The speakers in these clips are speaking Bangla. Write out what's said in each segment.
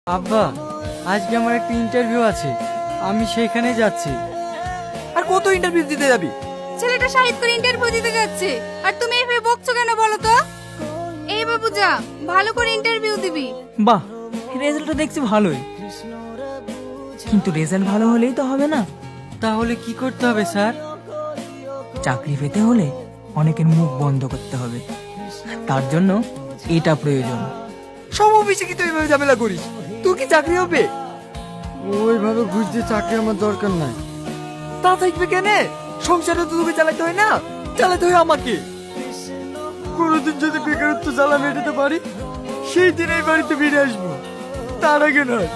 আব্বা, আজকে আমার একটা ইন্টারভিউ আছে, আমি সেইখানে যাচ্ছি। আর কত ইন্টারভিউ দিতে যাবি? ছেলেটা শাহিদ করে ইন্টারভিউ দিতে যাচ্ছে আর তুমি এইভাবে বকছো কেন বলো তো? এই বাবু যা, ভালো করে ইন্টারভিউ দিবি। বাহ, রেজাল্টটা দেখছি ভালোই, কিন্তু রেজাল্ট ভালো হলেই তো হবে না। তাহলে কি করতে হবে স্যার? চাকরি পেতে হলে অনেকের মুখ বন্ধ করতে হবে, তার জন্য এটা প্রয়োজন। সব অফিসে কি তুই এইভাবে ঝামেলা করিস? তুই কি চাকরি হবে? ওইভাবে ঘুষ দিয়ে চাকরি আমার দরকার নাই। তা থাকবে কেনে? সংসারে তো তোকে চালাতে হয় না, চালাতে হয় আমাকে। কোনোদিন যদি বেকারত্ব জ্বালা মেটাতে পারি, সেই দিন এই বাড়িতে ফিরে আসবো, তার আগে নয়।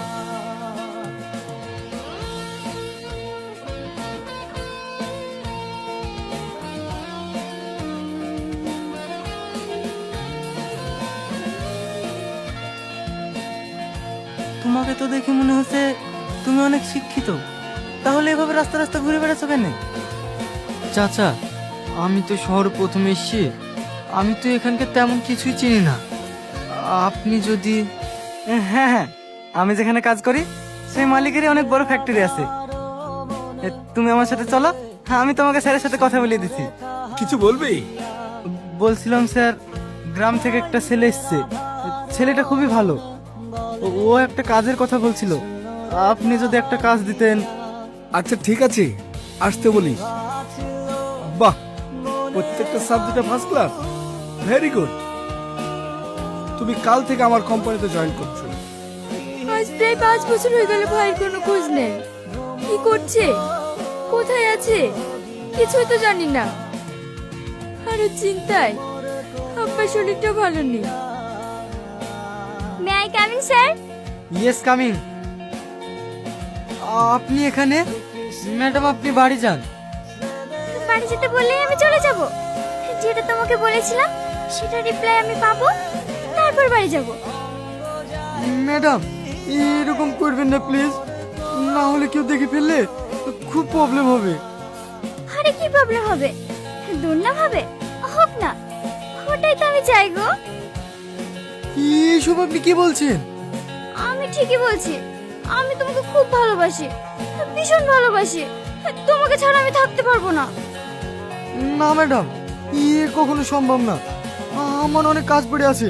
তোমাকে তো দেখে মনে হচ্ছে তুমি অনেক শিক্ষিত, তাহলে এভাবে রাস্তা রাস্তা ঘুরে বেড়াচ্ছ কেন? চাচা, আমি তো শহরে প্রথম এসেছি, আমি তো এখানকার তেমন কিছুই চিনি না। আপনি যদি... হ্যাঁ হ্যাঁ, আমি যেখানে কাজ করি সেই মালিকেরই অনেক বড় ফ্যাক্টরি আছে। তুমি আমার সাথে চলো, হ্যাঁ আমি তোমাকে স্যারের সাথে কথা বলিয়ে দিচ্ছি। কিছু বলবি? বলছিলাম স্যার, গ্রাম থেকে একটা ছেলে এসছে, ছেলেটা খুবই ভালো। ও একটা কাজের কথা বলছিল, আপনি যদি একটা কাজ দিতেন। আচ্ছা ঠিক আছে, আসতে বলিস। বাহ, প্রত্যেকটা সাবজেক্টে ফার্স্ট ক্লাস, ভেরি গুড। তুমি কাল থেকে আমার কোম্পানিতে জয়েন করছো। আজ প্রায় 5 বছর হয়ে গেল ভাইয়ের কোনো খোঁজ নেই। কি করছে, কোথায় আছে, কিছুই তো জানি না। আর চিন্তায় আব্বার শরীরটা ভালো নেই। May I coming sir? Yes, coming. আপনি এখানে? ম্যাডাম আপনি বাড়ি যান। বাড়ি যেতে বললেই আমি চলে যাব। যেটা তোমাকে বলেছিলাম সেটা রিপ্লাই আমি পাবো, তারপর বাড়ি যাব। ম্যাডাম এরকম করবেন না প্লিজ, না হলে কেউ দেখে ফেললে খুব প্রবলেম হবে। আরে কি প্রবলেম হবে, দুর্নাম হবে, হোক না, ওটাই তো আমি চাই গো। এইসব আপনি কি বলছেন? আমি ঠিকই বলছি, আমি তোমাকে খুব ভালোবাসি, ভীষণ ভালোবাসি। তোমাকে ছাড়া আমি থাকতে পারবো না। না ম্যাডাম, কখনো সম্ভব না, আমার অনেক কাজ পড়ে আছে।